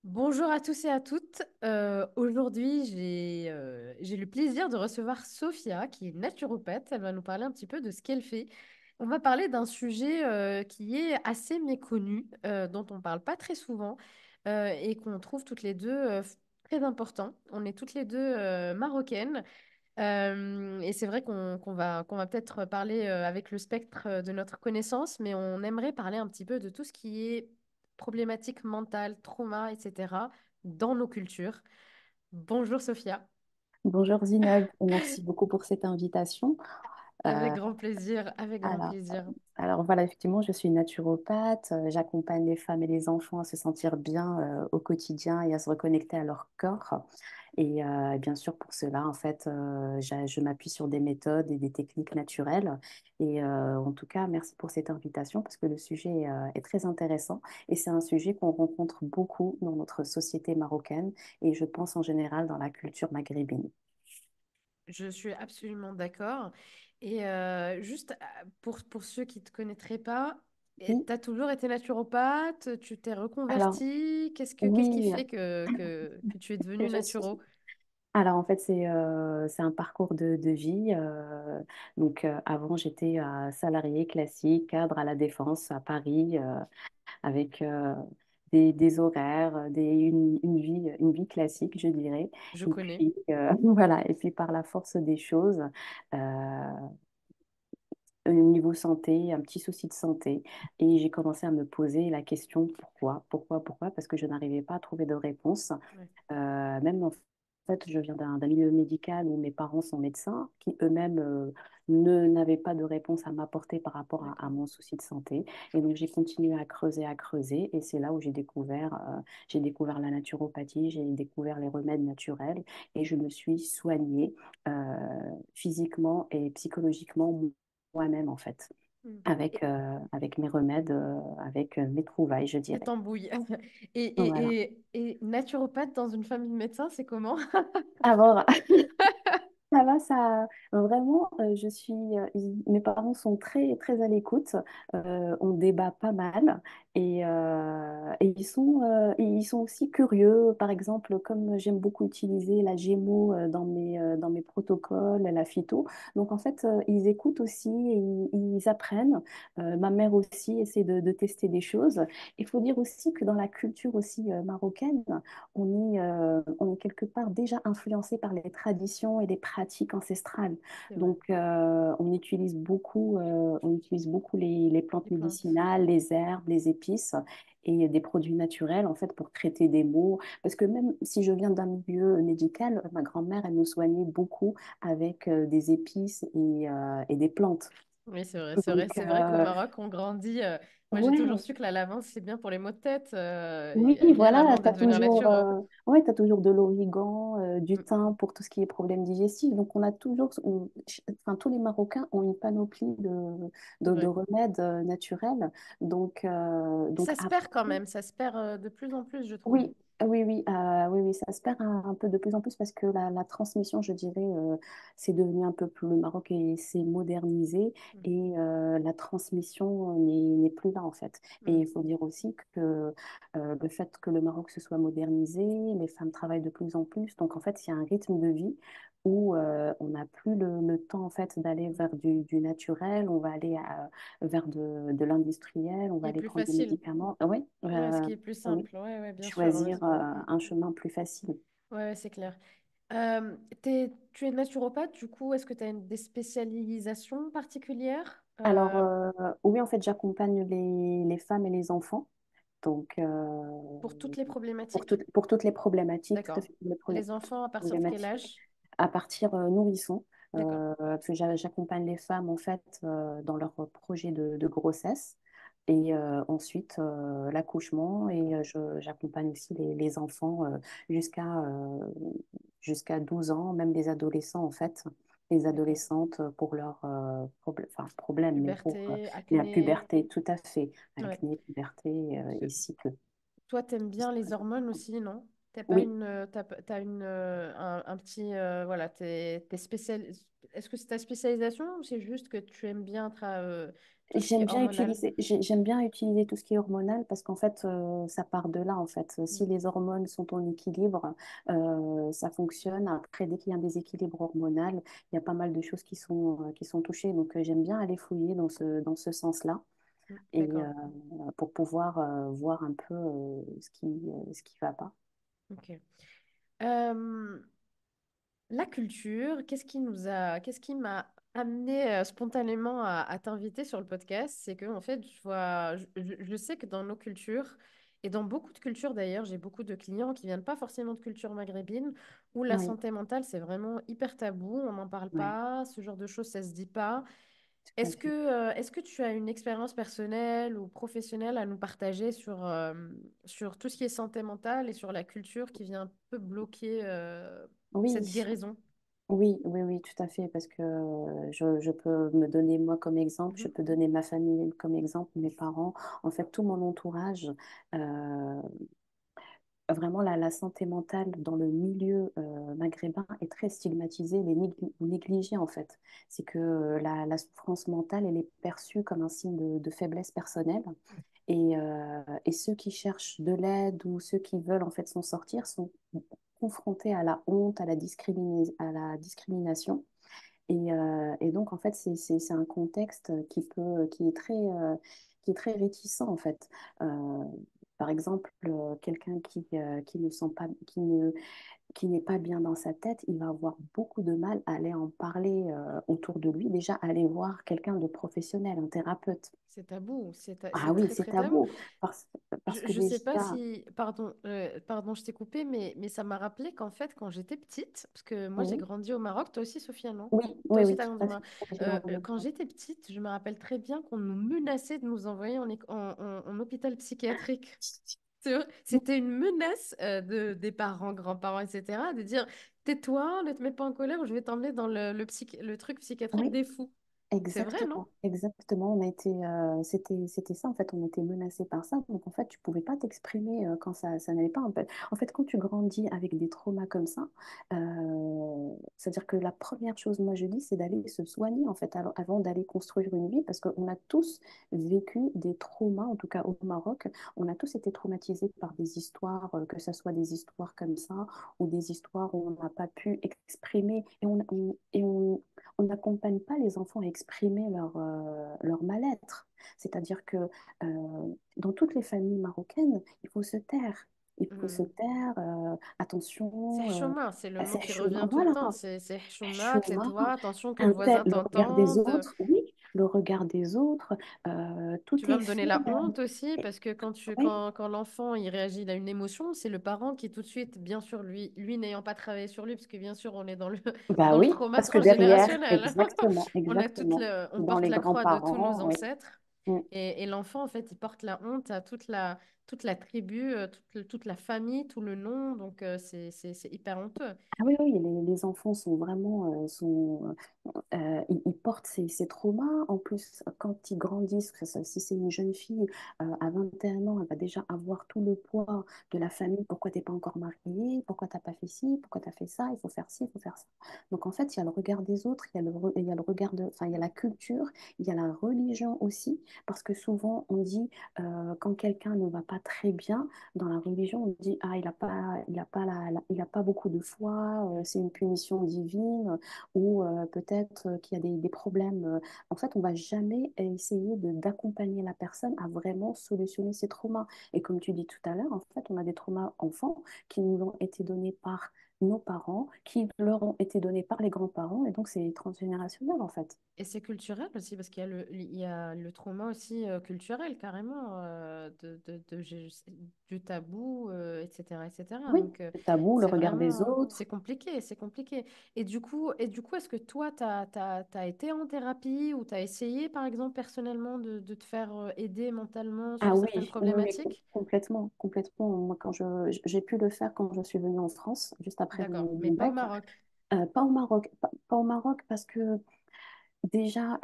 Bonjour à tous et à toutes. Aujourd'hui, j'ai le plaisir de recevoir Sophia, qui est naturopathe. Elle va nous parler un petit peu de ce qu'elle fait. On va parler d'un sujet qui est assez méconnu, dont on ne parle pas très souvent et qu'on trouve toutes les deux très important. On est toutes les deux marocaines. Et c'est vrai qu'on va peut-être parler avec le spectre de notre connaissance, mais on aimerait parler un petit peu de tout ce qui est problématique mentale, trauma, etc. dans nos cultures. Bonjour Sophia, Bonjour Zineb, merci beaucoup pour cette invitation. avec Euh, grand plaisir, avec grand alors, plaisir. alors voilà, effectivement, je suis naturopathe. J'accompagne les femmes et les enfants à se sentir bien au quotidien et à se reconnecter à leur corps. Et bien sûr, pour cela, en fait, je m'appuie sur des méthodes et des techniques naturelles. Et en tout cas, merci pour cette invitation parce que le sujet est très intéressant et c'est un sujet qu'on rencontre beaucoup dans notre société marocaine et je pense en général dans la culture maghrébine. Je suis absolument d'accord. Et juste pour ceux qui ne te connaîtraient pas, tu Oui, as toujours été naturopathe, tu t'es alors reconverti. Qu'est-ce qui oui. fait que tu es Que devenu je suis. naturo? Alors en fait, c'est un parcours de vie. Donc avant, j'étais salariée classique, cadre à la Défense à Paris, avec des horaires, une vie classique, je dirais. Je Et connais. puis voilà. Et puis par la force des choses, au niveau santé, un petit souci de santé. Et j'ai commencé à me poser la question pourquoi? Parce que je n'arrivais pas à trouver de réponse. Ouais, Même en fait, je viens d'un milieu médical où mes parents sont médecins, qui eux-mêmes ne n'avaient pas de réponse à m'apporter par rapport à d'accord. mon souci de santé. Et donc, j'ai continué à creuser, et c'est là où j'ai découvert la naturopathie, j'ai découvert les remèdes naturels, et je me suis soignée physiquement et psychologiquement moi-même, en fait, Mm. avec mes remèdes, avec mes trouvailles, je C'est dirais. tambouille. Voilà. Et naturopathe dans une famille de médecins, c'est comment? Alors, ça va, ça, vraiment, mes parents sont très, très à l'écoute. On débat pas mal et ils sont aussi curieux. Par exemple, comme j'aime beaucoup utiliser la Gémeaux dans mes protocoles, la phyto. Donc, en fait, ils écoutent aussi et ils apprennent. Ma mère aussi essaie de tester des choses. Il faut dire aussi que dans la culture aussi marocaine, on est quelque part déjà influencé par les traditions et les pratiques ancestrales. C'est vrai, Donc, on utilise beaucoup les plantes les plantes. médicinales, les herbes, les épices et des produits naturels, en fait, pour traiter des maux. Parce que même si je viens d'un milieu médical, ma grand-mère, elle nous soignait beaucoup avec des épices et des plantes. Oui, c'est vrai, c'est vrai, Donc, c'est vrai qu'au Maroc, on grandit. Moi, j'ai toujours ouais. su que la lavance, c'est bien pour les maux de tête. Oui, Elle vient voilà, vraiment de devenir naturo. t'as toujours de l'origan, du Mm, thym pour tout ce qui est problème digestif. Donc, enfin, tous les Marocains ont une panoplie c'est de vrai. remèdes naturels. Donc Ça se après, perd quand même, ça se perd de plus en plus, je trouve. oui, oui, ça se perd un peu de plus en plus parce que la transmission, je dirais, c'est devenu un peu plus, le Maroc s'est modernisé Mm, et la transmission n'est plus là en fait. Et mm. il faut dire aussi que le fait que le Maroc se soit modernisé, les femmes travaillent de plus en plus, donc en fait, il y a un rythme de vie où on n'a plus le temps en fait d'aller vers du naturel, on va aller vers de l'industriel, on va Et aller plus prendre des facile. médicaments. Oui, Ouais, ce qui est plus oui, simple. Ouais, ouais, bien sûr. Ouais, choisir un chemin plus facile. ouais, ouais, c'est clair. Tu es naturopathe, du coup, est-ce que tu as des spécialisations particulières Alors, oui, en fait, j'accompagne les femmes et les enfants. Donc, pour toutes les problématiques? pour toutes les problématiques, tout à D'accord. fait, toutes les Les enfants, à partir de quel problématiques, âge? à partir nourrisson. D'accord. Parce que j'accompagne les femmes, en fait, dans leur projet de grossesse. Et ensuite, l'accouchement. Et j'accompagne aussi les enfants jusqu'à 12 ans, même les adolescents, en fait. Les D'accord. adolescentes pour enfin, problème, mais pour Puberté, la acné. puberté, tout à fait. Ouais. Acné, puberté et cycle. Toi, t'aimes bien les hormones aussi, non? T'as pas Oui, une, t'as une, un petit, voilà, t'es spécial. est-ce que c'est ta spécialisation ou c'est juste que tu aimes bien tout ce qui J'aime est bien hormonal? utiliser, j'aime bien utiliser tout ce qui est hormonal parce qu'en fait, ça part de là, en fait. Si Mm, les hormones sont en équilibre, ça fonctionne. Après, dès qu'il y a un déséquilibre hormonal, il y a pas mal de choses qui sont touchées. Donc, j'aime bien aller fouiller dans ce sens-là et d'accord. pour pouvoir voir un peu ce qui va pas. Ok. Euh, La culture, qu'est-ce qui m'a amené spontanément à t'inviter sur le podcast, c'est que en fait, je sais que dans nos cultures et dans beaucoup de cultures d'ailleurs, j'ai beaucoup de clients qui viennent pas forcément de culture maghrébine où la Oui, santé mentale c'est vraiment hyper tabou, on n'en parle oui, pas, ce genre de choses ça se dit pas. tout à fait. Est-ce que tu as une expérience personnelle ou professionnelle à nous partager sur tout ce qui est santé mentale et sur la culture qui vient un peu bloquer cette Oui, guérison? oui, tout à fait, parce que je peux me donner moi comme exemple, je Mhm. peux donner ma famille comme exemple, mes parents, en fait, tout mon entourage. euh, Vraiment, la santé mentale dans le milieu maghrébin est très stigmatisée ou négligée, en fait. C'est que la souffrance mentale, elle est perçue comme un signe de faiblesse personnelle. Et ceux qui cherchent de l'aide ou ceux qui veulent en fait s'en sortir sont confrontés à la honte, à la discrimination. Et donc, en fait, c'est un contexte qui est très réticent, en fait. Euh, Par exemple, quelqu'un qui ne sent pas, qui n'est pas bien dans sa tête, il va avoir beaucoup de mal à aller en parler autour de lui. Déjà, aller voir quelqu'un de professionnel, un thérapeute. C'est tabou, Ah c'est oui, très c'est très tabou. tabou, parce que Je sais pas déjà... si, pardon, je t'ai coupé, mais ça m'a rappelé qu'en fait, quand j'étais petite, parce que moi j'ai Oui, grandi au Maroc, toi aussi, Sophia, non? oui, Toi oui, aussi, oui, tu as tout grandi au à fait. Maroc. Oui, j'ai grandi Quand là-bas. j'étais petite, je me rappelle très bien qu'on nous menaçait de nous envoyer en hôpital psychiatrique. C'est vrai, c'était une menace des parents, grands-parents, etc., de dire tais-toi, ne te mets pas en colère ou je vais t'emmener dans le truc psychiatrique Oui, des fous. C'est vrai, non? exactement, exactement. C'était ça en fait. On était menacé par ça. Donc en fait, tu pouvais pas t'exprimer quand ça n'allait pas. En fait, quand tu grandis avec des traumas comme ça, c'est-à-dire que la première chose, moi je dis, c'est d'aller se soigner en fait avant d'aller construire une vie, parce qu'on a tous vécu des traumas. En tout cas au Maroc, on a tous été traumatisés par des histoires, que ce soit des histoires comme ça ou des histoires où on n'a pas pu exprimer on n'accompagne pas les enfants à exprimer leur mal-être. C'est-à-dire que dans toutes les familles marocaines, il faut se taire. Il faut se Hmm. taire, C'est attention, chouma, c'est le mot c'est qui chemin. revient tout le Voilà, temps. C'est chouma, chemin, tais-toi, attention que le un tel, voisin le regard des t'entende. autres, oui, le regard des autres, tout Tu vas est me donner fait. la honte aussi, parce que Oui, quand l'enfant il réagit à une émotion, c'est le parent qui tout de suite, bien sûr, lui n'ayant pas travaillé sur lui, parce que bien sûr, on est dans bah dans le oui, trauma parce que derrière, transgénérationnel. exactement, On a exactement, on dans porte les la croix de tous nos grands-parents, oui. ancêtres. Mm. Et l'enfant, en fait, il porte la honte à toute la tribu, toute la famille, tout le nom. Donc, c'est hyper honteux. Ah oui, oui, les enfants sont vraiment, ils portent ces traumas. En plus, quand ils grandissent, si c'est une jeune fille à 21 ans, elle va déjà avoir tout le poids de la famille. Pourquoi t'es pas encore mariée? Pourquoi t'as pas fait ci? Pourquoi t'as fait ça? Il faut faire ci, il faut faire ça. Donc en fait, il y a le regard des autres, il y a le regard enfin, il y a la culture, il y a la religion aussi, parce que souvent on dit quand quelqu'un ne va pas très bien dans la religion, on dit ah il a pas beaucoup de foi, c'est une punition divine ou peut-être qu'il y a des problèmes. En fait, on va jamais essayer d'accompagner la personne à vraiment solutionner ses traumas. Et comme tu dis tout à l'heure, en fait, on a des traumas enfants qui nous ont été donnés par nos parents, qui leur ont été donnés par les grands-parents, et donc c'est transgénérationnel en fait. Et c'est culturel aussi, parce qu'il y a il y a le trauma aussi culturel, carrément, du tabou, etc., etc. Oui, Donc, le tabou, le c'est regard des vraiment, c'est autres. compliqué, c'est compliqué. Et du coup, est-ce que toi, t'as été en thérapie ou t'as essayé, par exemple, personnellement, de te faire aider mentalement Ah sur oui, certaines oui, problématiques? complètement, complètement. Moi, j'ai pu le faire quand je suis venue en France, juste après D'accord, mais mon pas au bac. Maroc. Pas au Maroc, pas au Maroc parce que déjà,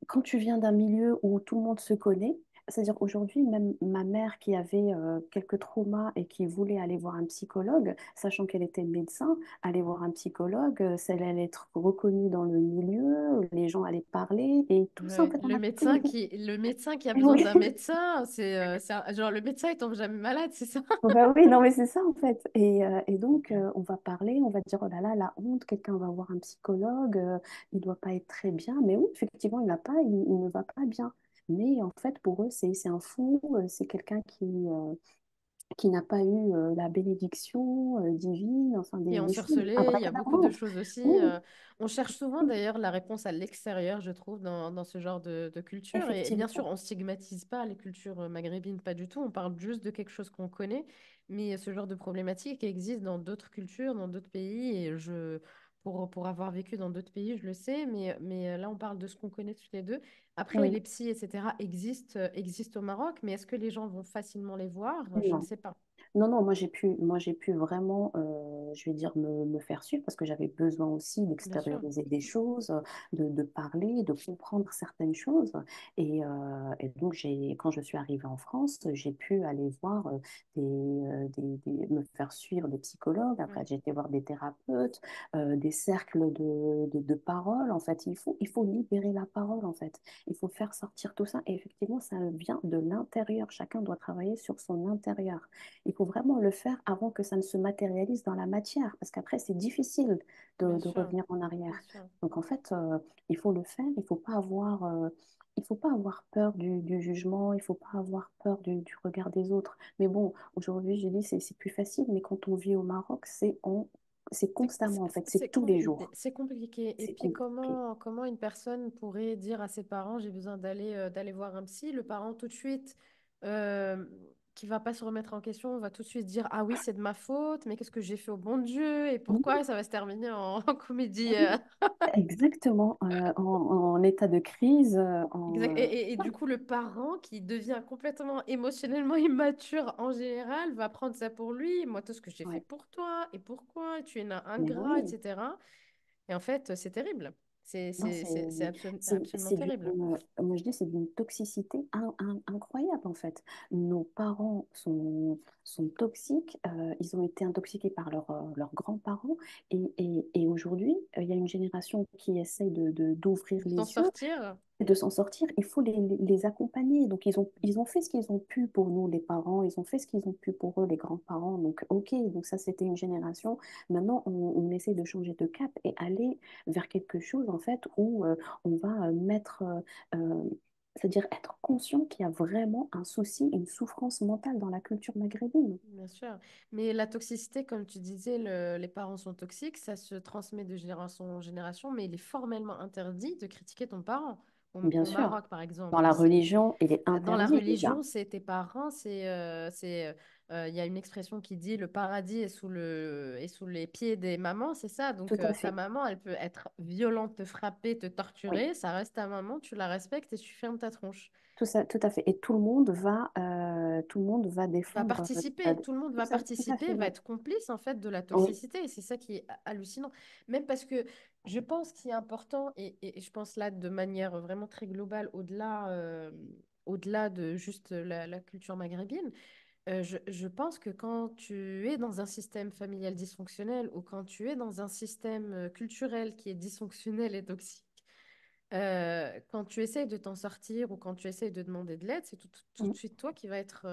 quand tu viens d'un milieu où tout le monde se connaît, c'est-à-dire aujourd'hui, même ma mère qui avait quelques traumas et qui voulait aller voir un psychologue, sachant qu'elle était médecin, aller voir un psychologue, ça allait être reconnu dans le milieu, les gens allaient parler et tout ça, en Ouais. fait, on a pris une Le médecin qui a besoin évolution. d'un médecin, genre le médecin il tombe jamais malade, c'est ça? Bah oui, non, mais c'est ça en fait. Et donc, on va parler, on va dire, oh là là, la honte, quelqu'un va voir un psychologue, il doit pas être très bien. Mais oui, effectivement, il ne va pas bien. Mais en fait, pour eux, c'est un fou, c'est quelqu'un qui n'a pas eu la bénédiction divine, enfin Qui est des choses, ensorcelé, il y a beaucoup de abracadabrantes. choses aussi. Oui, On cherche souvent d'ailleurs la réponse à l'extérieur, je trouve, dans ce genre de culture. Et bien sûr, effectivement. on stigmatise pas les cultures maghrébines, pas du tout. On parle juste de quelque chose qu'on connaît. Mais ce genre de problématique existe dans d'autres cultures, dans d'autres pays. Pour avoir vécu dans d'autres pays, je le sais. Mais là, on parle de ce qu'on connaît tous les deux. Après, Oui, les psys, etc., existent au Maroc. Mais est-ce que les gens vont facilement les voir? Je ne non. sais pas. Non, non, moi j'ai pu vraiment, je vais dire, me faire suivre parce que j'avais besoin aussi Bien sûr. d'extérioriser des choses, de parler, de comprendre certaines choses. Et donc, quand je suis arrivée en France, j'ai pu aller voir me faire suivre des psychologues. Après, Ouais, j'ai été voir des thérapeutes, des cercles de parole. En fait, il faut libérer la parole, en fait. Il faut faire sortir tout ça. Et effectivement, ça vient de l'intérieur. Chacun doit travailler sur son intérieur. Il faut vraiment le faire avant que ça ne se matérialise dans la matière, parce qu'après, c'est difficile bien de sûr. revenir en arrière. Bien sûr. Donc, en fait, il faut le faire, il faut pas avoir peur du jugement, il faut pas avoir peur du regard des autres. Mais bon, aujourd'hui, je dis, c'est plus facile, mais quand on vit au Maroc, c'est constamment, en fait, c'est C'est tous les compliqué. jours. C'est compliqué. Et C'est puis, compliqué. comment une personne pourrait dire à ses parents, j'ai besoin d'aller voir un psy, le parent tout de suite, euh, qui va pas se remettre en question, va tout de suite dire, ah oui, c'est de ma faute, mais qu'est-ce que j'ai fait au bon Dieu et pourquoi? Et ça va se terminer en comédie. Oui, exactement, en état de crise, Exact. Et du coup, le parent qui devient complètement émotionnellement immature en général va prendre ça pour lui. Moi, tout ce que j'ai fait ouais. pour toi, et pourquoi tu es un Mais ingrat, oui. etc. Et en fait, c'est terrible. Non, Absolument terrible. moi je dis, c'est d'une toxicité incroyable en fait. Nos parents sont toxiques, ils ont été intoxiqués par leurs grands-parents et aujourd'hui, il y a une génération qui essaye d'ouvrir S'en les yeux sortir, et de s'en sortir. Il faut les accompagner. Donc ils ont fait ce qu'ils ont pu pour nous, les parents, ils ont fait ce qu'ils ont pu pour eux, les grands-parents. Donc ok, donc ça c'était une génération. Maintenant, on essaie de changer de cap et aller vers quelque chose en fait où on va c'est-à-dire être conscient qu'il y a vraiment un souci, une souffrance mentale dans la culture maghrébine. bien sûr. Mais la toxicité, comme tu disais, les parents sont toxiques, ça se transmet de génération en génération, mais il est formellement interdit de critiquer ton parent. Bien Au sûr, Maroc, par dans exemple, la religion, il est dans la interdit déjà. religion, c'est tes parents, il y a une expression qui dit le paradis est sous les pieds des mamans, c'est ça. Tout Donc à ta fait. maman, elle peut être violente, te frapper, te Oui. torturer, ça reste ta maman, tu la respectes et tu fermes ta tronche. Tout ça, tout à fait. Et tout le monde va Va défendre. participer, tout le monde va Tout à participer, fait, va ouais. être complice en fait de la Oui, toxicité et c'est ça qui est hallucinant. Même parce que je pense qu'il est important et je pense là de manière vraiment très globale au-delà de juste la culture maghrébine, je pense que quand tu es dans un système familial dysfonctionnel ou quand tu es dans un système culturel qui est dysfonctionnel et toxique, quand tu essayes de t'en sortir ou quand tu essayes de demander de l'aide, c'est tout de mm, suite toi qui va être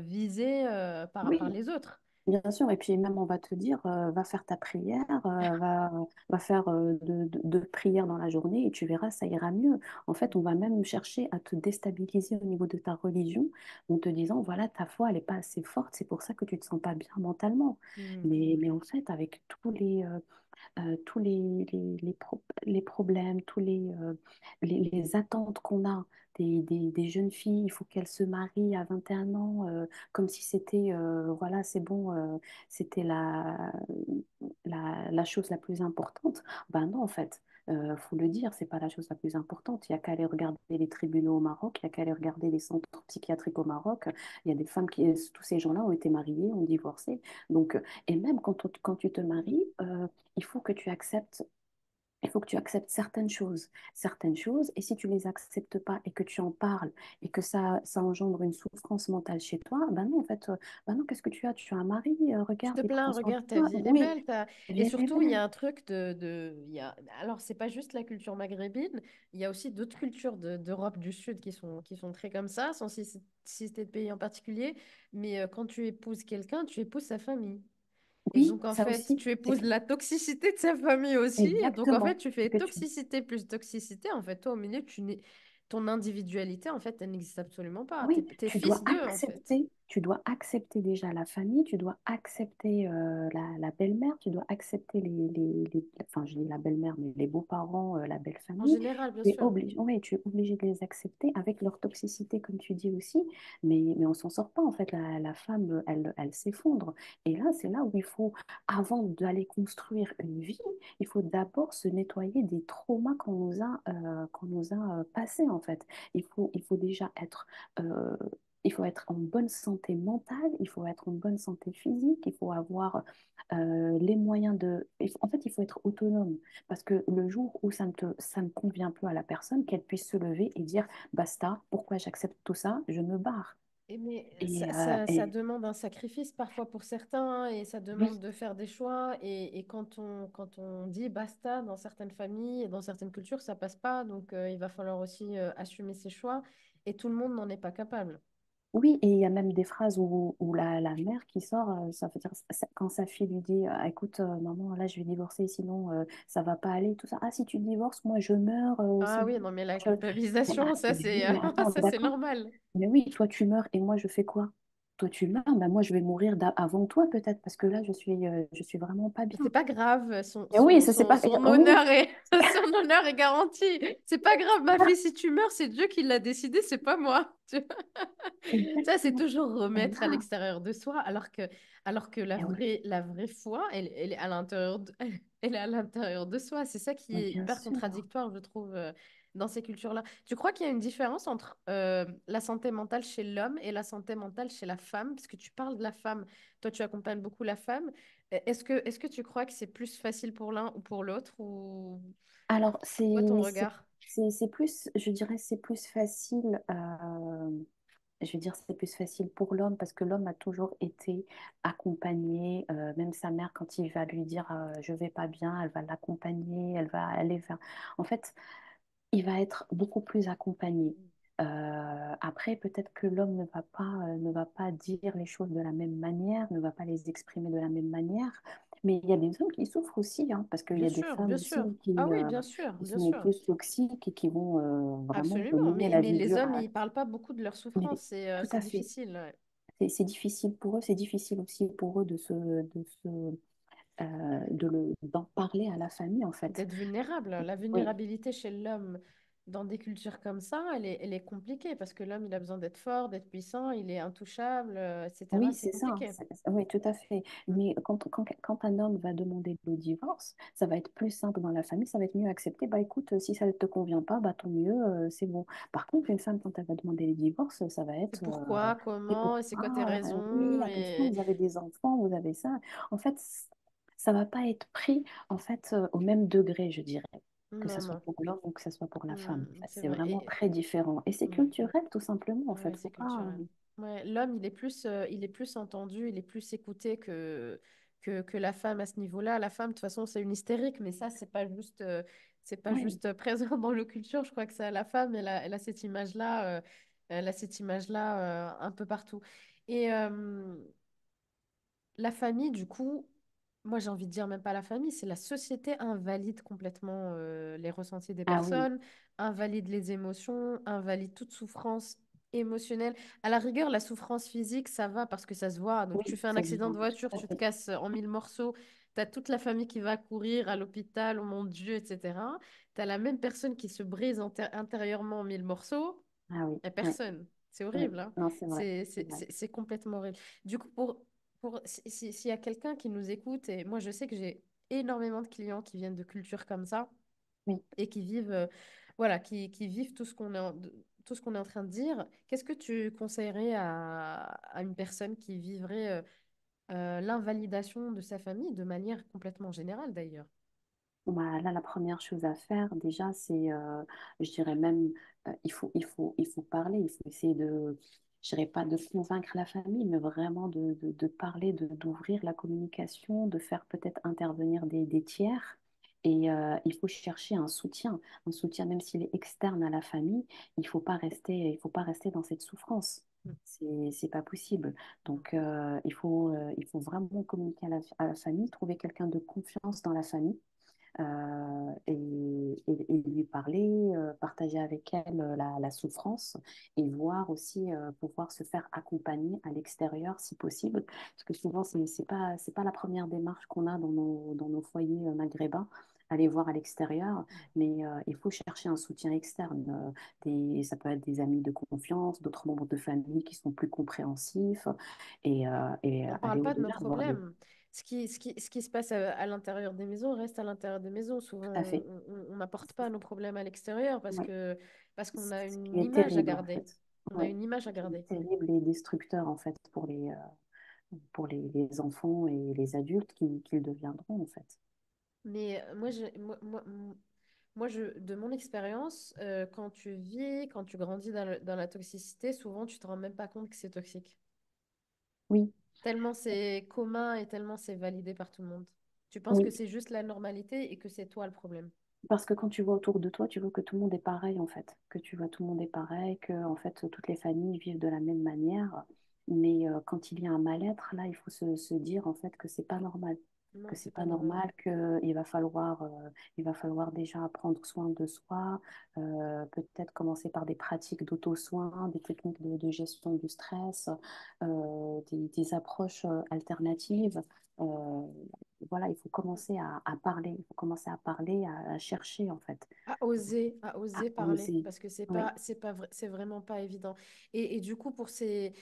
visé par oui, les autres. bien sûr. Et puis même, on va te dire, va faire ta prière, va faire deux prières dans la journée et tu verras, ça ira mieux. En fait, on va même chercher à te déstabiliser au niveau de ta religion en te disant, voilà, ta foi, elle n'est pas assez forte, c'est pour ça que tu ne te sens pas bien mentalement. Hmm. Mais en fait, avec les problèmes, les attentes qu'on a des jeunes filles. Il faut qu'elles se marient à 21 ans, comme si c'était, voilà, c'est bon, c'était la chose la plus importante. Ben non, en fait. Faut le dire, c'est pas la chose la plus importante. Il y a qu'à aller regarder les tribunaux au Maroc, il y a qu'à aller regarder les centres psychiatriques au Maroc. Il y a des femmes tous ces gens-là ont été mariés, ont divorcé. Donc, et même quand tu te maries, il faut que tu acceptes il faut que tu acceptes certaines choses, et si tu les acceptes pas et que tu en parles et que ça engendre une souffrance mentale chez toi, ben non, en fait, ben non, qu'est-ce que tu as? Tu as un mari, Tu regarde, te il plains, prend soin de regarde, ta toi. vie, elle est Oui, belle. Et bien, bien, surtout, il y bien. a un truc Alors, c'est pas juste la culture maghrébine, il y a aussi d'autres cultures d'Europe du Sud qui sont très comme ça, sans citer de pays en particulier. Mais quand tu épouses quelqu'un, tu épouses sa famille. Et Oui, donc, en ça fait, aussi, tu c'est épouses la toxicité de sa famille aussi. Et donc, en fait, exactement tu ce fais que tu toxicité plus toxicité. En fait, toi, au milieu, ton individualité, en fait, elle n'existe absolument pas. Oui, T'es fils d'eux, en fait. tu dois accepter déjà la famille, tu dois accepter la belle-mère, tu dois accepter enfin je dis la belle-mère, mais les beaux-parents, la En belle-famille. général, bien Tu es sûr. obligé, ouais, tu es obligé de les accepter avec leur toxicité, comme tu dis aussi, mais on s'en sort pas en fait. La femme, elle s'effondre. Et là, c'est là où il faut, avant d'aller construire une vie, il faut d'abord se nettoyer des traumas qu'on nous a passés en fait. Il faut déjà être, euh, il faut être en bonne santé mentale, il faut être en bonne santé physique, il faut avoir les moyens de... En fait, il faut être autonome parce que le jour où ça ne convient plus à la personne, qu'elle puisse se lever et dire, basta, pourquoi j'accepte tout ça, je me barre. Mais ça Et demande un sacrifice parfois pour certains et ça oui, demande de faire des choix. Et quand on dit basta dans certaines familles et dans certaines cultures, ça passe pas. Donc, il va falloir aussi assumer ses choix et tout le monde n'en est pas capable. oui, et il y a même des phrases où la mère qui sort, ça veut dire quand sa fille lui dit, écoute, maman, là je vais divorcer, sinon ça va pas aller, tout ça. Ah, si tu divorces, moi je meurs, c'est Ah oui, bon. non, mais la Je- Mais, culpabilisation, ça mais oui, c'est mais attends, ça c'est d'accord. normal. Mais oui, toi tu meurs et moi je fais quoi? Toi tu meurs, ben moi je vais mourir avant toi peut-être parce que là je suis vraiment pas Mais c'est bien. pas grave, Mais oui, ça c'est pas. son Oui, honneur est, son honneur est garanti. C'est pas grave, ma fille, si tu meurs, c'est Dieu qui l'a décidé, c'est pas moi. Ça, c'est exactement. toujours Et remettre à là, l'extérieur de soi, alors que et oui, la vraie foi, elle est à l'intérieur elle est à l'intérieur de soi. C'est ça qui mais est bien hyper sûr. contradictoire, je trouve, dans ces cultures-là. Tu crois qu'il y a une différence entre la santé mentale chez l'homme et la santé mentale chez la femme? Parce que tu parles de la femme, toi, tu accompagnes beaucoup la femme. Est-ce que tu crois que c'est plus facile pour l'un ou pour l'autre, ou Alors, c'est quoi ton regard? c'est plus, je dirais, c'est plus facile, je veux dire, c'est plus facile pour l'homme parce que l'homme a toujours été accompagné, même sa mère, quand il va lui dire je vais pas bien, elle va l'accompagner, elle va aller vers. En fait, il va être beaucoup plus accompagné. Après, peut-être que l'homme ne va pas dire les choses de la même manière, ne va pas les exprimer de la même manière. Mais il y a des hommes qui souffrent aussi, hein, parce qu'il y a des Bien femmes sûr. aussi Ah oui, bien sûr, qui bien sont sûr. plus toxiques et qui vont vraiment te Absolument, mener la mais vie les dure. hommes, ils parlent pas beaucoup de leur Mais souffrance, tout c'est à fait. difficile, ouais. C'est difficile pour eux, c'est difficile aussi pour eux d'en parler à la famille, en fait. D'être vulnérable. La Oui, vulnérabilité chez l'homme dans des cultures comme ça, elle est compliquée parce que l'homme, il a besoin d'être fort, d'être puissant, il est intouchable, etc. oui, C'est c'est ça. compliqué. Oui, tout à fait. Mm. Mais quand un homme va demander le divorce, ça va être plus simple dans la famille, ça va être mieux accepté. Bah écoute, si ça ne te convient pas, bah tant mieux, c'est bon. Par contre, une femme, quand elle va demander le divorce, ça va C'est être pourquoi, et comment, et c'est quoi tes pourquoi, oui, raisons, attention, et vous avez des enfants, vous avez ça. En fait, ça va pas être pris en fait au même degré, je dirais, que non, ce soit non. pour l'homme ou que ce soit pour la femme. En fait, C'est c'est vrai. vraiment très différent. Et c'est Ouais, culturel, tout simplement, en fait. ouais, Faut c'est pas. culturel. Ouais, l'homme, il est plus entendu, il est plus écouté que la femme à ce niveau-là. La femme, de toute façon, c'est une hystérique, mais ça, c'est pas Oui. juste présent dans nos cultures. Je crois que ça, la femme, elle a cette image-là, un peu partout. Et la famille, du coup, moi j'ai envie de dire même pas la famille, c'est la société invalide complètement les ressentis des Ah oui. personnes, invalide les émotions, invalide toute souffrance émotionnelle. À la rigueur, la souffrance physique, ça va parce que ça se voit. Donc tu Oui, fais un ça se accident de voit, voiture, tout à tu te fait. casses en mille morceaux, tu as toute la famille qui va courir à l'hôpital, oh mon Dieu, etc. Tu as la même personne qui se brise intérieurement en mille morceaux, Ah oui, et oui, personne. C'est oui. horrible, hein. Non, c'est vrai, c'est vrai. C'est complètement horrible. Du coup, s'il y a quelqu'un qui nous écoute, et moi je sais que j'ai énormément de clients qui viennent de cultures comme ça Oui. et qui vivent, voilà, qui vivent tout ce qu'on est en train de dire, qu'est-ce que tu conseillerais à une personne qui vivrait l'invalidation de sa famille de manière complètement générale d'ailleurs? Bah, là, la première chose à faire, déjà, c'est, je dirais même, il faut parler, il faut essayer de, je dirais pas de convaincre la famille, mais vraiment de parler, d'ouvrir la communication, de faire peut-être intervenir des tiers. Et il faut chercher un soutien même s'il est externe à la famille, il faut pas rester dans cette souffrance. Mm. C'est pas possible. Donc, il faut vraiment communiquer à la famille, trouver quelqu'un de confiance dans la famille et lui parler, partager avec elle la souffrance et voir aussi pouvoir se faire accompagner à l'extérieur si possible. Parce que souvent, c'est pas la première démarche qu'on a dans nos foyers maghrébins. Aller voir à l'extérieur, mais il faut chercher un soutien externe. Ça peut être des amis de confiance, d'autres membres de famille qui sont plus compréhensifs et On ne parle aller pas de nos au-delà, voir des... problèmes. Ce qui se passe à l'intérieur des maisons reste à l'intérieur des maisons. Souvent, Tout à fait. on n'apporte pas nos problèmes à l'extérieur Ouais. parce qu'on a Ce une qui est image à terrible en garder. fait. On a Ouais. une image Ce à qui garder. est terrible et destructeur en fait pour les enfants et les adultes qu'ils deviendront en fait. Mais de mon expérience, quand tu grandis dans la toxicité, souvent tu te rends même pas compte que c'est toxique. Oui, Tellement c'est commun et tellement c'est validé par tout le monde. Tu penses que oui. c'est juste la normalité et que c'est toi le problème. Parce que quand tu vois autour de toi, tu vois que tout le monde est pareil en fait. Que tu vois tout le monde est pareil, que en fait toutes les familles vivent de la même manière. Mais quand il y a un mal-être, là, il faut se dire en fait que c'est pas normal. Non, Que c'est c'est pas pas normal. normal, il va falloir déjà prendre soin de soi, peut-être commencer par des pratiques d'auto-soin, des techniques de gestion du stress, des approches alternatives. Euh, voilà, il faut commencer à parler, il faut commencer à parler, à chercher en fait, À à oser parler, oser. parce que Oui, c'est vraiment pas évident. Et du coup, pour ces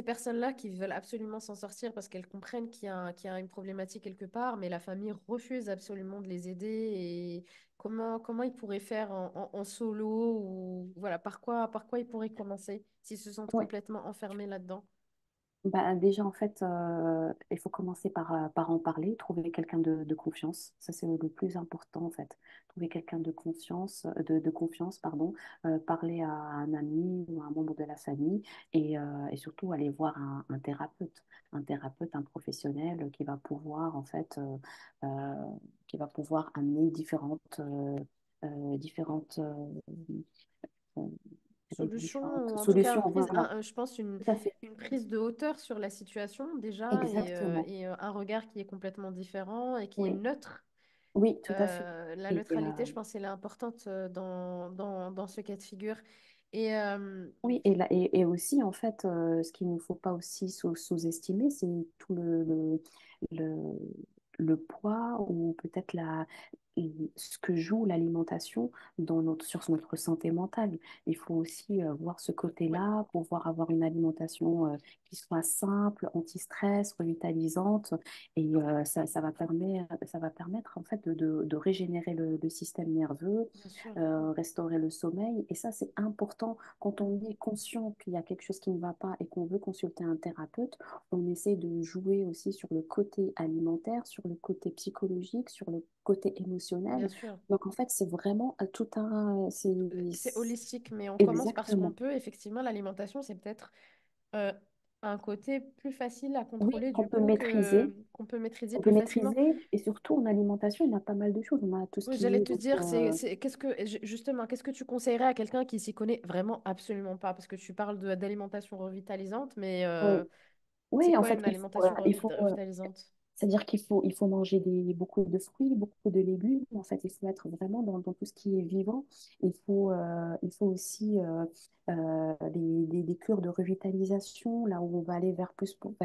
personnes-là qui veulent absolument s'en sortir parce qu'elles comprennent qu'il y a une problématique quelque part, mais la famille refuse absolument de les aider, et comment ils pourraient faire en solo, ou voilà, par quoi ils pourraient commencer s'ils se sentent oui. complètement enfermés là-dedans? Bah, déjà, en fait, il faut commencer par en parler, trouver quelqu'un de confiance. Ça, c'est le plus important, en fait. Trouver quelqu'un de confiance, pardon, parler à un ami ou à un membre de la famille et surtout aller voir un thérapeute, un professionnel qui va pouvoir, en fait, qui va pouvoir amener différentes euh, Solution, ou différentes en tout cas, solutions. Voilà, je pense tout à fait. une prise de hauteur sur la situation déjà, Exactement. un regard qui est complètement différent et qui est Oui. neutre. Oui, tout à fait. La Et, neutralité, je pense, elle est importante dans ce cas de figure. Et oui, et aussi, en fait, ce qu'il ne faut pas aussi sous-estimer, c'est tout le, le poids ou peut-être ce que joue l'alimentation sur notre santé mentale. Il faut aussi voir ce ouais, côté-là, pouvoir avoir une alimentation qui soit simple, anti-stress, revitalisante, et ça va permettre en fait de régénérer le système nerveux, bien sûr. restaurer le sommeil, et ça, c'est important quand Mm. on est conscient qu'il y a quelque chose qui ne va pas et qu'on veut consulter un thérapeute. On essaie de jouer aussi sur le côté alimentaire, sur le côté psychologique, sur le côté Bien émotionnel. sûr. Donc en fait, c'est vraiment tout un... C'est holistique, mais on commence par ce qu'on Exactement. peut. Effectivement, l'alimentation, c'est peut-être euh, un côté plus facile à Oui, contrôler qu'on du peut coup maîtriser. qu'on peut maîtriser On peut plus facilement. maîtriser. Et surtout, en alimentation, on a pas mal de choses. On a tout ce Oui, qui j'allais est... te Donc, dire, justement, qu'est-ce que tu conseillerais à quelqu'un qui s'y connaît vraiment absolument pas? Parce que tu parles d'alimentation revitalisante, mais oui. c'est Oui, en quoi fait, une alimentation revitalisante? c'est-à-dire il faut manger beaucoup de fruits, beaucoup de légumes. En fait, il faut être vraiment dans tout ce qui est vivant. Il faut aussi des cures de revitalisation, là où on va aller vers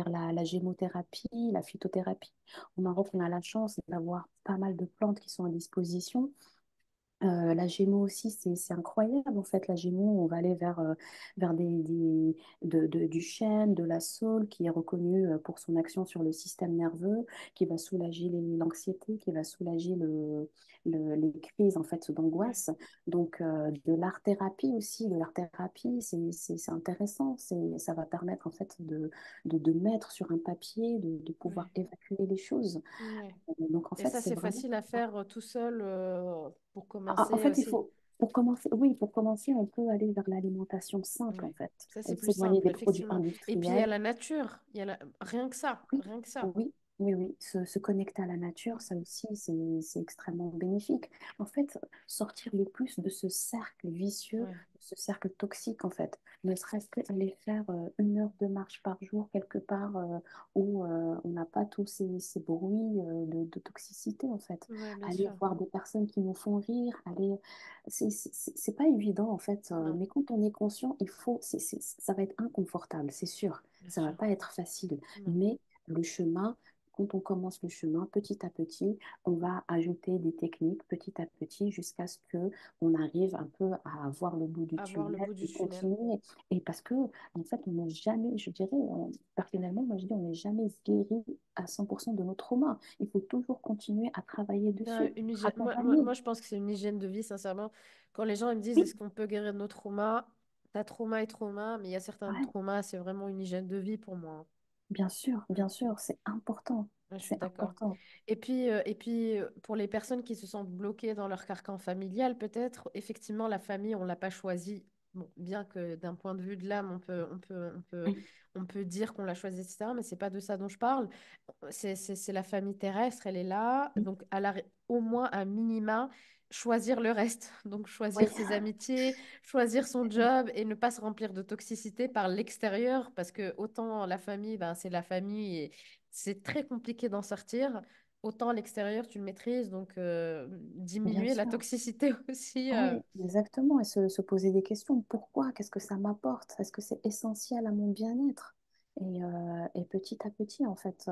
la gémothérapie, la phytothérapie. Au Maroc, on a la chance d'avoir pas mal de plantes qui sont à disposition. La Gémeaux aussi, c'est incroyable en fait. La Gémeaux, on va aller vers du chêne, de la saule, qui est reconnu pour son action sur le système nerveux, qui va soulager l'anxiété, qui va soulager les crises en fait Ouais, d'angoisse. Donc de l'art-thérapie aussi, de l'art-thérapie, c'est intéressant. Ça va permettre en fait de mettre sur un papier, de pouvoir ouais, évacuer les choses. ouais. Donc en Et fait, ça, c'est c'est vraiment. facile à faire tout seul pour En commencer fait, aussi. pour commencer, oui, pour commencer, on peut aller vers l'alimentation simple, en Ouais. fait, Ça, c'est et plus s'éloigner simple, des produits effectivement. Et puis, il y a industriels. la nature. Rien que ça. Oui, Rien que ça. oui, oui. Se connecter à la nature, ça aussi, c'est extrêmement bénéfique. En fait, sortir le plus de ce cercle vicieux, Ouais, de ce cercle toxique, en fait. Ne serait-ce qu'aller faire 1 heure de marche par jour quelque part où on n'a pas tous ces bruits de toxicité, en fait. ouais, bien Aller sûr. voir des personnes qui nous font rire, aller. C'est pas évident, en fait, Non, mais quand on est conscient, ça va être inconfortable, c'est sûr. bien Ça va sûr. pas être facile. Non. Mais le chemin, quand on commence le chemin, petit à petit, on va ajouter des techniques petit à petit jusqu'à ce que on arrive un peu à voir le bout du Avoir le tunnel bout du et tunnel. continuer. Et parce que, en fait, on n'est jamais, je dirais, personnellement, moi je dis, on n'est jamais guéri à 100% de nos traumas. Il faut toujours continuer à travailler dessus, être accompagné. Moi, je pense que c'est une hygiène de vie, sincèrement. Quand les gens ils me disent Oui, est-ce qu'on peut guérir de nos traumas, t'as trauma et trauma, mais il y a certains ouais, traumas, c'est vraiment une hygiène de vie pour moi. Mm. bien sûr, c'est important. Ouais, je suis C'est d'accord. important. Pour les personnes qui se sentent bloquées dans leur carcan familial, peut-être, effectivement, la famille, on ne l'a pas choisie. Bon, bien que d'un point de vue de l'âme, Oui, on peut dire qu'on l'a choisie, etc. Mais c'est pas de ça dont je parle. C'est la famille terrestre, elle est là. oui, Donc, au moins, à minima, choisir le reste. Donc, choisir oui, ses amitiés, choisir son job et ne pas se remplir de toxicité par l'extérieur. Parce que autant la famille, ben, c'est la famille et c'est très compliqué d'en sortir. Autant à l'extérieur, tu le maîtrises. Donc, bien diminuer la sûr. toxicité aussi. Oui, exactement. Et se poser des questions. Pourquoi? Qu'est-ce que ça m'apporte? Est-ce que c'est essentiel à mon bien-être? Et petit à petit, en fait,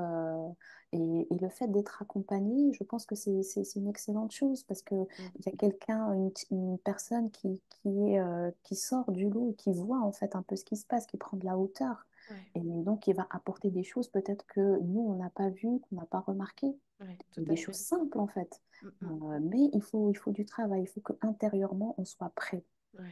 et le fait d'être accompagné, je pense que c'est une excellente chose parce qu'il Mm. y a quelqu'un, une personne qui sort du lot et qui voit en fait un peu ce qui se passe, qui prend de la hauteur. Ouais, Et donc, qui va apporter des choses peut-être que nous, on n'a pas vues, qu'on n'a pas remarquées. ouais, tout à Des choses fait. simples en fait. Mm, mm. Mais il faut du travail, il faut qu'intérieurement on soit prêt Ouais.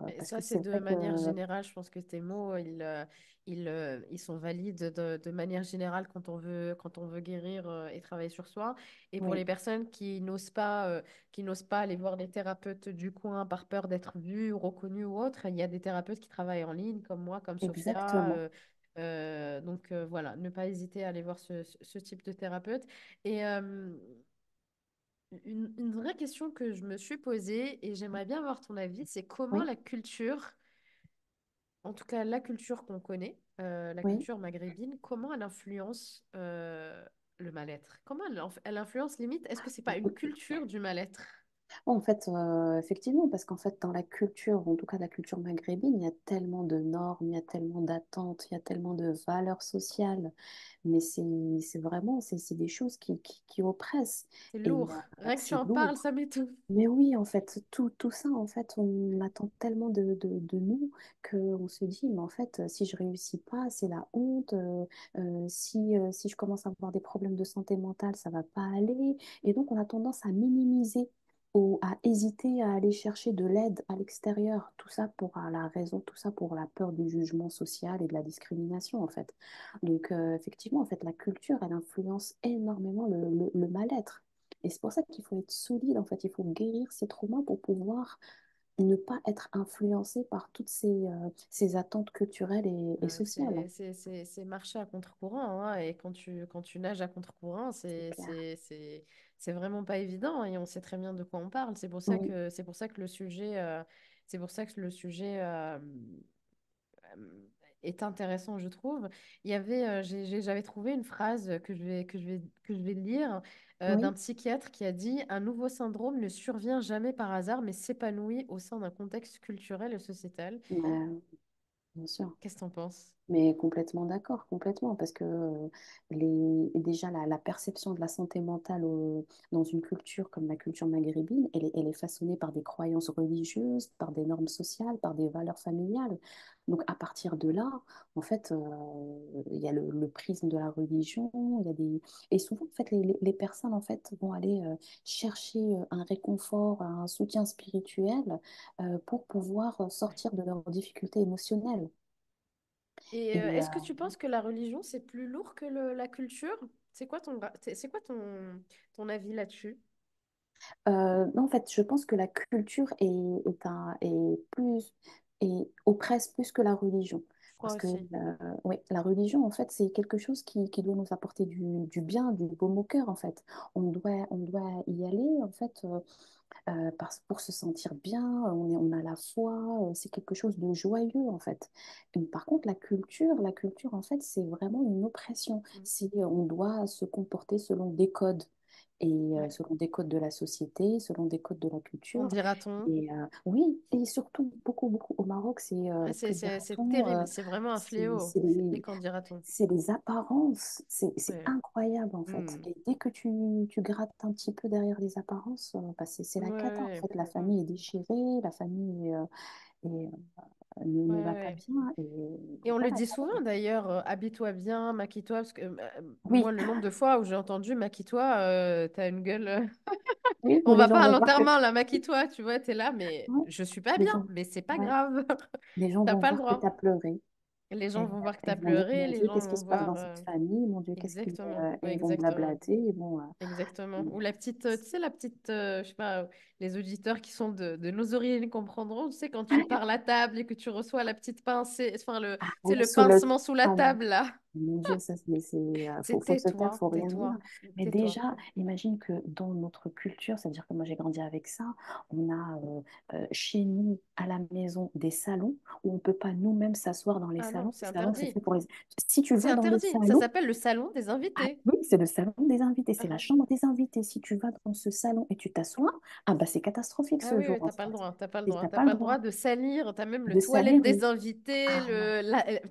Et parce ça, que c'est c'est de vrai que manière générale. Je pense que tes mots, ils sont valides de manière générale quand on veut guérir et travailler sur soi. Et pour oui, les personnes qui n'osent pas aller voir des thérapeutes du coin par peur d'être vues ou reconnues ou autre, il y a des thérapeutes qui travaillent en ligne, comme moi, comme Sophia. exactement. Voilà, ne pas hésiter à aller voir ce type de thérapeute. Et une vraie question que je me suis posée et j'aimerais bien avoir ton avis, c'est comment Oui, la culture, en tout cas la culture qu'on connaît, la oui. culture maghrébine, comment elle influence le mal-être? Comment elle influence limite? Est-ce que c'est pas une culture du mal-être? En fait, effectivement, parce qu'en fait, dans la culture, en tout cas la culture maghrébine, il y a tellement de normes, il y a tellement d'attentes, il y a tellement de valeurs sociales, mais c'est vraiment, c'est des choses qui oppressent. C'est Et lourd. Rien que tu c'est en parles, lourd. ça m'étouffe. Mais oui, en fait, tout ça, en fait, on attend tellement de nous qu'on se dit, mais en fait, si je réussis pas, c'est la honte. Si je commence à avoir des problèmes de santé mentale, ça va pas aller. Et donc, on a tendance à minimiser ou à hésiter à aller chercher de l'aide à l'extérieur. Tout ça pour la raison, tout ça pour la peur du jugement social et de la discrimination, en fait. Donc, effectivement, en fait, la culture, elle influence énormément le mal-être. Et c'est pour ça qu'il faut être solide, en fait, il faut guérir ses traumas pour pouvoir ne pas être influencé par toutes ces attentes culturelles et sociales. C'est marcher à contre-courant, hein, et quand tu nages à contre-courant, C'est clair. c'est vraiment pas évident et on sait très bien de quoi on parle. Oui, C'est pour ça que c'est pour ça que le sujet est intéressant, je trouve. J'avais trouvé une phrase que je vais lire d'un oui, psychiatre qui a dit: Un nouveau syndrome ne survient jamais par hasard, mais s'épanouit au sein d'un contexte culturel et sociétal. euh, bien sûr. Qu'est-ce que t'en penses? Mais complètement d'accord, complètement, parce que déjà la perception de la santé mentale dans une culture comme la culture maghrébine, elle est façonnée par des croyances religieuses, par des normes sociales, par des valeurs familiales. Donc à partir de là, en fait, il y a le prisme de la religion, il y a des... Et souvent, en fait, les personnes, en fait, vont aller chercher un réconfort, un soutien spirituel pour pouvoir sortir de leurs difficultés émotionnelles. Et Et est-ce que tu penses que la religion, c'est plus lourd que la culture? C'est quoi ton avis là-dessus? Non, en fait, je pense que la culture est plus et oppresse plus que la religion. Je crois Parce que aussi. oui, la religion, en fait, c'est quelque chose qui doit nous apporter du bien, du baume au cœur, en fait. On doit y aller, en fait, pour se sentir bien. On a la foi, c'est quelque chose de joyeux, en fait. Et par contre, la culture, en fait, c'est vraiment une oppression. Mm. On doit se comporter selon des codes et Ouais. selon des codes de la société, selon des codes de la On culture. dira-t-on? Et oui, et surtout beaucoup, beaucoup au Maroc, c'est Ah, que c'est dira-t-on, terrible, c'est vraiment un c'est fléau. c'est Les les, qu'en dira-t-on? c'est les apparences, c'est Ouais. incroyable en fait. Mm. Et dès que tu grattes un petit peu derrière les apparences, bah, c'est Ouais, la cata en ouais. fait. La Mm. famille est déchirée, la famille ne Ouais, va pas ouais. bien. Et Et on le voilà. dit souvent d'ailleurs, habille-toi bien, maquille-toi, parce que moi, Oui, le nombre de fois où j'ai entendu maquille-toi, t'as une gueule. oui, On mais les va gens pas à vont voir que l'enterrement, là, maquille-toi, tu vois, t'es là, mais ouais, je suis pas les bien, gens, mais c'est pas ouais, grave. les gens T'as vont pas le voir que droit. tu as pleuré. Les Et, gens vont voir que et t'as ils vont dire, pleuré, mon les Dieu, gens qu'est-ce qui vont se passe voir. dans cette famille? Mon Dieu, Exactement, et ouais, ils vont exactement. blablater. Et bon, Exactement. Ou la petite, tu sais, la petite, je sais pas, les auditeurs qui sont de nos origines comprendront, tu sais, quand tu pars à table et que tu reçois la petite pincée, enfin, ah tu sais, oui, le sous le... pincement sous la Ah, table, là. mon Dieu, C'est faut se taire, tais-toi, faut rien dire. tais-toi, Mais tais-toi. déjà, imagine que dans notre culture, c'est-à-dire que moi j'ai grandi avec ça, on a chez nous à la maison des salons où on ne peut pas nous-mêmes s'asseoir dans les Ah non, salons. c'est Les salons, c'est interdit. fait pour les... Si tu C'est vas dans le interdit. Ça salon, s'appelle le salon des ah invités. oui, c'est le salon des invités, Ah, c'est la ah. chambre des invités. Si tu vas dans ce salon et tu t'assois, ah bah c'est catastrophique Ah ce oui, jour oui, en t'as pas le fait. droit, t'as pas le Et droit. t'as T'as pas le pas le droit droit de salir, t'as même le de toilette salir. des invités, Ah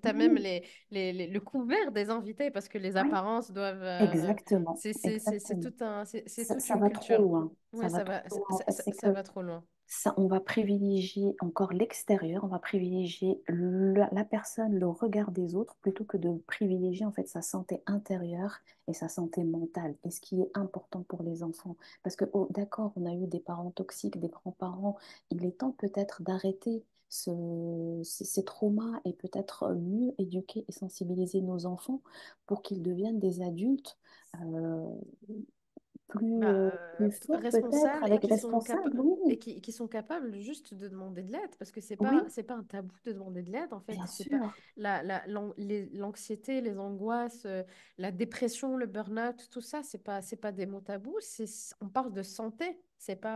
t'as même oui, le couvert des invités parce que les oui, apparences doivent. exactement, C'est exactement. tout un, c'est toute Ça une va trop culture. loin. Ça Ouais, va trop loin. En fait, c'est ça que va trop loin. ça, on va privilégier encore l'extérieur, on va privilégier la personne, le regard des autres, plutôt que de privilégier en fait sa santé intérieure et sa santé mentale, et ce qui est important pour les enfants. Parce que, oh, d'accord, on a eu des parents toxiques, des grands-parents, il est temps peut-être d'arrêter ces traumas et peut-être mieux éduquer et sensibiliser nos enfants pour qu'ils deviennent des adultes euh, Bah, plus forts peut-être, responsables et avec responsables, et oui, qui sont capables juste de demander de l'aide parce que oui. c'est pas un tabou de demander de l'aide en fait Bien c'est pas sûr, l'anxiété les angoisses la dépression le burn-out tout ça c'est pas des mots tabous on parle de santé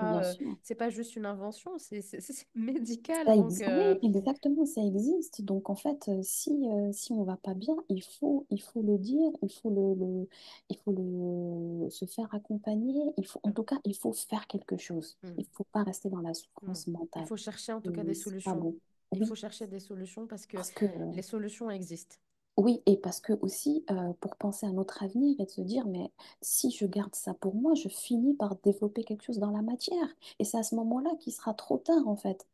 bien sûr. c'est pas juste une invention c'est médical Ça donc existe. Oui, exactement, ça existe. Donc en fait, si on va pas bien, il faut le dire, se faire accompagner. En mm, tout cas, il faut faire quelque chose. mm, Il faut pas rester dans la non. souffrance Il mentale. faut chercher en tout cas des C'est pas solutions bon. il faut Oui, chercher des solutions parce que parce que les solutions existent. oui, et parce que aussi pour penser à notre avenir et de se dire, mais si je garde ça pour moi, je finis par développer quelque chose dans la matière. Et c'est à ce moment-là qu'il sera trop tard, en fait.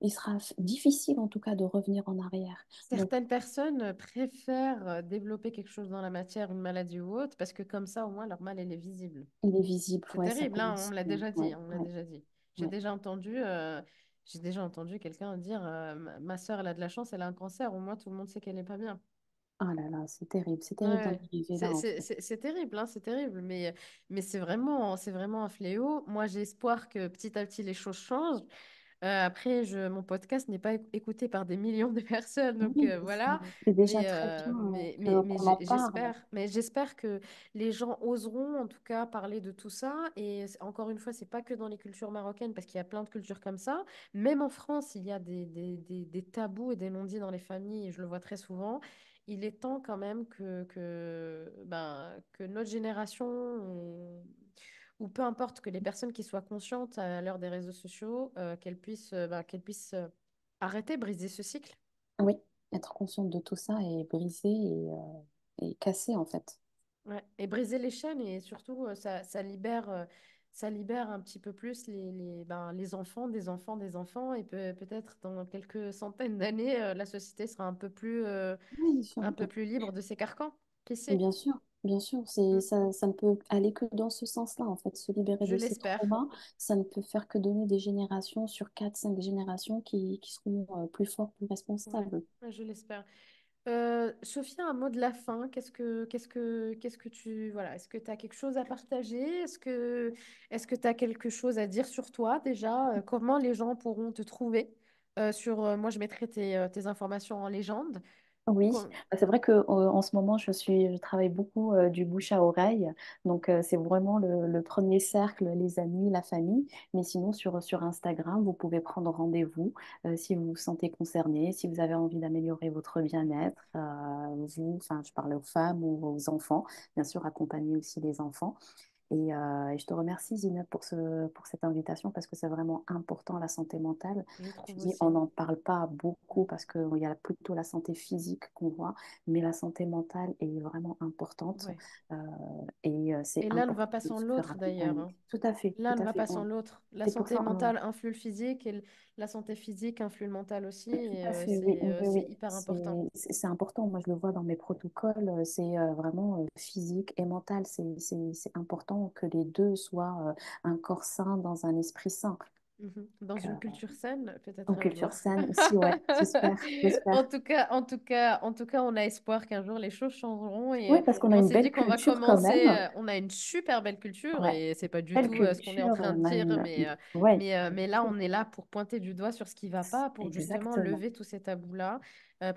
Il sera difficile, en tout cas, de revenir en arrière. Donc, Certaines personnes préfèrent développer quelque chose dans la matière, une maladie ou autre, parce que comme ça, au moins, leur mal, elle est visible. il est visible, C'est ouais, ça terrible, hein, on me commence l'a bien. déjà Ouais, dit, on me l'a ouais, déjà dit. ouais. J'ai déjà entendu quelqu'un dire ma sœur, elle a de la chance, elle a un cancer, au moins tout le monde sait qu'elle n'est pas bien. Ah là là, c'est terrible d'en Ouais, arriver là, en fait. c'est terrible, hein, c'est terrible, mais c'est vraiment un fléau. Moi, j'ai espoir que petit à petit les choses changent. Après, mon podcast n'est pas écouté par des millions de personnes, donc Oui, voilà. c'est déjà très bien qu'on en parle. J'espère que les gens oseront en tout cas parler de tout ça. Et encore une fois, c'est pas que dans les cultures marocaines, parce qu'il y a plein de cultures comme ça. Même en France, il y a des tabous et des non-dits dans les familles, et je le vois très souvent. Il est temps quand même que notre génération, ou peu importe que les personnes qui soient conscientes à l'heure des réseaux sociaux, qu'elles puissent arrêter, briser ce cycle. Oui, être consciente de tout ça et briser et casser en fait. Ouais. Et briser les chaînes et surtout, ça libère un petit peu plus les enfants, des enfants, des enfants. Et peut-être dans quelques centaines d'années, la société sera Oui, bien sûr. un peu plus libre de ses carcans. Qui sait? Bien sûr, bien sûr, Mm. ça, ça ne peut aller que dans ce sens-là, en fait, se libérer Je de ces l'espère. traumas, ça ne peut faire que donner des générations sur 4, 5 générations qui seront plus forts, plus Ouais, responsables. ouais, je l'espère. Sophia, un mot de la fin. Qu'est-ce que tu, voilà, est-ce que tu as quelque chose à partager? Est-ce que tu as quelque chose à dire sur toi déjà? Comment les gens pourront te trouver? Moi, je mettrai tes informations en légende. Oui, Com- bah, c'est vrai que en ce moment, je travaille beaucoup du bouche à oreille. Donc, c'est vraiment le premier cercle, les amis, la famille. Mais sinon, sur Instagram, vous pouvez prendre rendez-vous si vous vous sentez concerné, si vous avez envie d'améliorer votre bien-être. Vous, enfin, je parle aux femmes ou aux enfants, bien sûr, accompagner aussi les enfants. Et je te remercie, Zineb, pour cette invitation parce que c'est vraiment important, la santé mentale. je Tu trouve dis, on aussi. n'en parle pas beaucoup Mm. parce qu'il y a plutôt la santé physique qu'on voit, mais la santé mentale est vraiment importante. Ouais. euh, et c'est Et l'un ne va important pas de sans se faire l'autre d'ailleurs, accompagner. hein. Tout à fait, tout L'un ne à va fait. pas sans l'autre. La C'est pour santé ça, mentale influe le physique et la santé physique influe le mental aussi. tout Et à fait, oui, oui, c'est oui. hyper important. C'est important. Moi, je le vois dans mes protocoles. C'est vraiment physique et mental. C'est important que les deux soient un corps sain dans un esprit sain. Mhm. Dans Donc, une culture saine, peut-être en un jour. culture saine aussi, ouais. J'espère, j'espère. En tout cas, on a espoir qu'un jour les choses changeront Oui, parce qu'on a et on une s'est dit belle qu'on va culture quand commencer. même. On a une super belle culture Ouais, et c'est pas du belle tout ce qu'on est en culture. train de On a dire, une. Ouais, pas mais du là, tout. on est là pour pointer du doigt sur ce qui va pas, pour justement Exactement. lever tous ces tabous-là.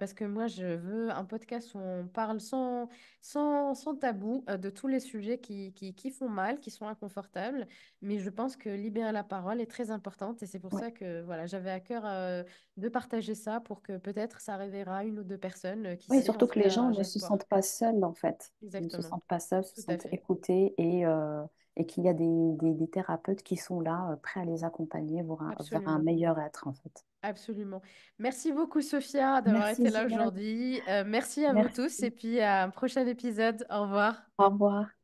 Parce que moi, je veux un podcast où on parle sans tabou de tous les sujets qui font mal, qui sont inconfortables. Mais je pense que libérer la parole est très importante et c'est pour Ouais. ça que voilà, j'avais à cœur de partager ça pour que peut-être ça réveillera une ou deux personnes, qui Oui, sait, en surtout tout que les cas, gens ne se j'espère. sentent pas seuls, en fait. Ils ne se Exactement, sentent pas seuls, se tout à sentent fait, écoutés et qu'il y a des thérapeutes qui sont là, prêts à les accompagner vers un absolument, meilleur être, en fait. absolument. Merci beaucoup, Sophia, d'avoir Merci, été là Zineb. aujourd'hui. Merci à vous tous Merci. et puis à un prochain épisode. Au revoir. Au revoir.